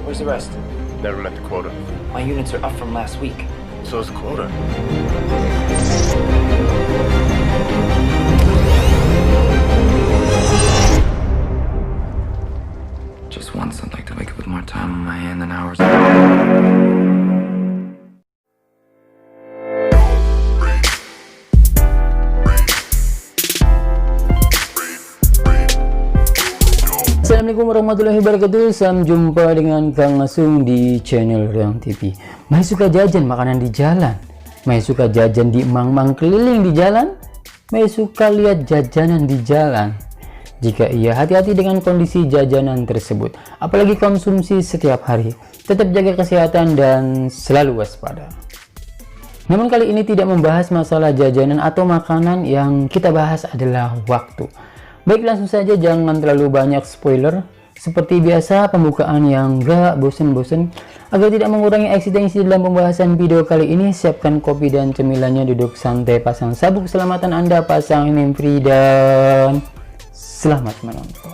Where's the rest? Never met the quota. My units are up from last week. So is the quota. Just once, I'd like to wake up with more time on my hand than hours. Assalamualaikum warahmatullahi wabarakatuh. Salam jumpa dengan Kang Asung di channel Riang TV. Masih suka jajan makanan di jalan? Masih suka jajan di mang-mang keliling di jalan? Masih suka lihat jajanan di jalan? Jika iya, hati-hati dengan kondisi jajanan tersebut. Apalagi konsumsi setiap hari. Tetap jaga kesehatan dan selalu waspada. Namun kali ini tidak membahas masalah jajanan atau makanan, yang kita bahas adalah waktu. Baik, langsung saja, jangan terlalu banyak spoiler. Seperti biasa, pembukaan yang gak bosen-bosen. Agar tidak mengurangi eksistensi dalam pembahasan video kali ini, siapkan kopi dan cemilannya, duduk santai, pasang sabuk keselamatan Anda, pasang MP3, dan selamat menonton.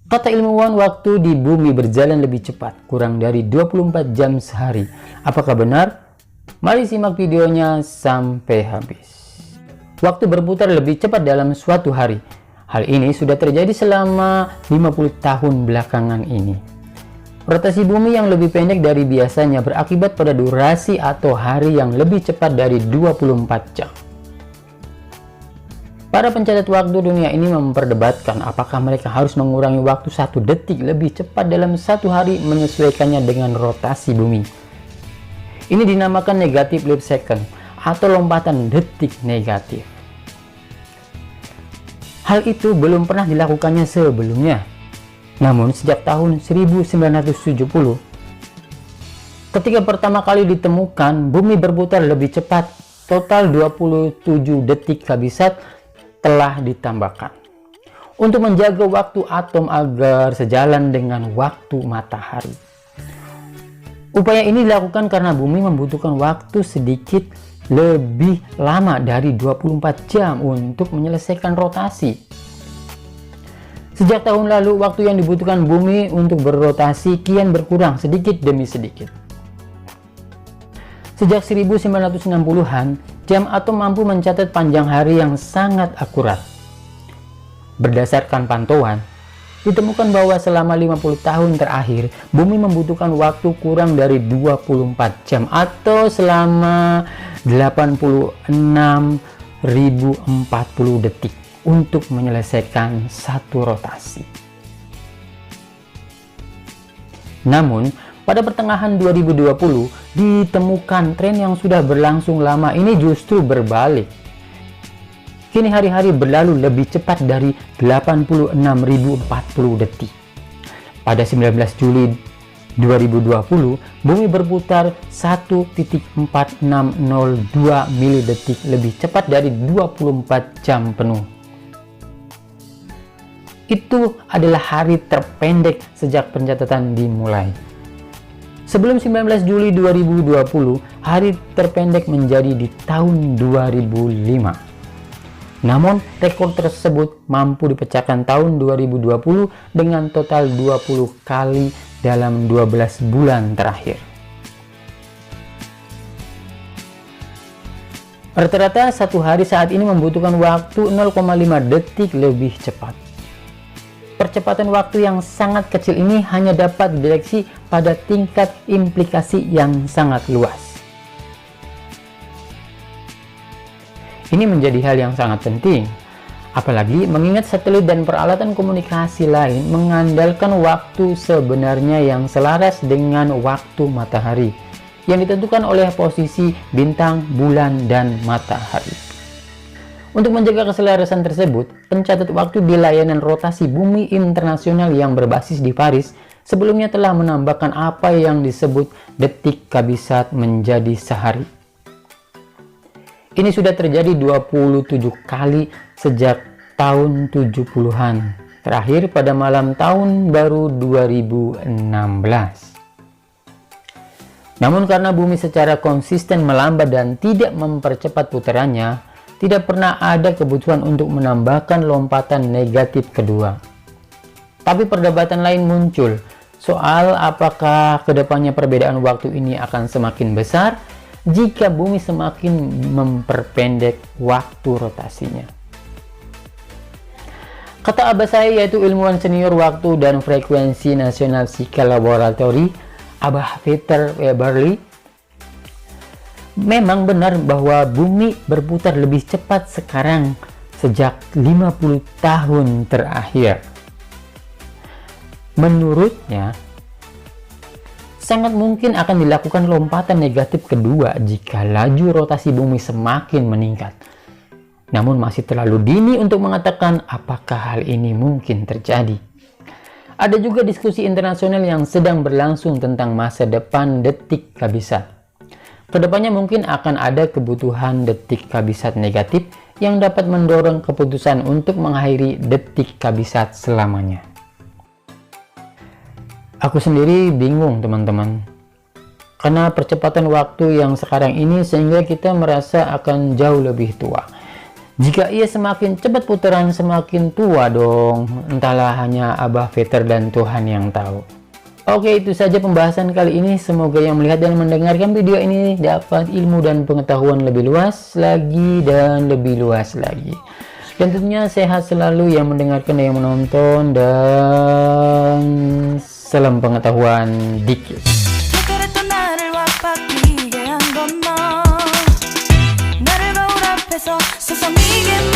Kata ilmuwan, waktu di bumi berjalan lebih cepat, kurang dari 24 jam sehari. Apakah benar? Mari simak videonya sampai habis. Waktu berputar lebih cepat dalam suatu hari. Hal ini sudah terjadi selama 50 tahun belakangan ini. Rotasi bumi yang lebih pendek dari biasanya berakibat pada durasi atau hari yang lebih cepat dari 24 jam. Para pencatat waktu dunia ini memperdebatkan apakah mereka harus mengurangi waktu 1 detik lebih cepat dalam satu hari menyesuaikannya dengan rotasi bumi. Ini dinamakan negative leap second atau lompatan detik negatif. Hal itu belum pernah dilakukannya sebelumnya. Namun sejak tahun 1970, ketika pertama kali ditemukan bumi berputar lebih cepat, total 27 detik kabisat telah ditambahkan untuk menjaga waktu atom agar sejalan dengan waktu matahari. Upaya ini dilakukan karena bumi membutuhkan waktu sedikit lebih lama dari 24 jam untuk menyelesaikan rotasi. Sejak tahun lalu, waktu yang dibutuhkan bumi untuk berrotasi kian berkurang sedikit demi sedikit. Sejak 1960-an, jam atom mampu mencatat panjang hari yang sangat akurat. Berdasarkan pantauan, ditemukan bahwa selama 50 tahun terakhir, bumi membutuhkan waktu kurang dari 24 jam atau selama 86.040 detik untuk menyelesaikan satu rotasi. Namun, pada pertengahan 2020, ditemukan tren yang sudah berlangsung lama ini justru berbalik. Kini hari-hari berlalu lebih cepat dari 86.040 detik. Pada 19 Juli 2020, bumi berputar 1.4602 milidetik lebih cepat dari 24 jam penuh. Itu adalah hari terpendek sejak pencatatan dimulai. Sebelum 19 Juli 2020, hari terpendek menjadi di tahun 2005. Namun, rekor tersebut mampu dipecahkan tahun 2020 dengan total 20 kali dalam 12 bulan terakhir. Rata-rata satu hari saat ini membutuhkan waktu 0,5 detik lebih cepat. Percepatan waktu yang sangat kecil ini hanya dapat dideteksi pada tingkat implikasi yang sangat luas. Ini menjadi hal yang sangat penting, apalagi mengingat satelit dan peralatan komunikasi lain mengandalkan waktu sebenarnya yang selaras dengan waktu matahari, yang ditentukan oleh posisi bintang, bulan, dan matahari. Untuk menjaga keselarasan tersebut, pencatat waktu di layanan rotasi bumi internasional yang berbasis di Paris sebelumnya telah menambahkan apa yang disebut detik kabisat menjadi sehari. Ini sudah terjadi 27 kali sejak tahun 70-an, terakhir pada malam tahun baru 2016. Namun karena bumi secara konsisten melambat dan tidak mempercepat putarannya, tidak pernah ada kebutuhan untuk menambahkan lompatan negatif kedua. Tapi perdebatan lain muncul soal apakah kedepannya perbedaan waktu ini akan semakin besar jika bumi semakin memperpendek waktu rotasinya. Kata abah saya, yaitu ilmuwan senior waktu dan frekuensi National Psychical Laboratory, Abah Peter Weberly, memang benar bahwa bumi berputar lebih cepat sekarang sejak 50 tahun terakhir. Menurutnya, sangat mungkin akan dilakukan lompatan negatif kedua jika laju rotasi bumi semakin meningkat. Namun masih terlalu dini untuk mengatakan apakah hal ini mungkin terjadi. Ada juga diskusi internasional yang sedang berlangsung tentang masa depan detik kabisat. Kedepannya mungkin akan ada kebutuhan detik kabisat negatif yang dapat mendorong keputusan untuk mengakhiri detik kabisat selamanya. Aku sendiri bingung teman-teman, karena percepatan waktu yang sekarang ini sehingga kita merasa akan jauh lebih tua. Jika ia semakin cepat putaran, semakin tua dong. Entahlah, hanya Abah Peter dan Tuhan yang tahu. Oke, itu saja pembahasan kali ini. Semoga yang melihat dan mendengarkan video ini dapat ilmu dan pengetahuan lebih luas lagi dan lebih luas lagi. Dan tentunya sehat selalu yang mendengarkan dan yang menonton, dan salam pengetahuan dikit. 세상이게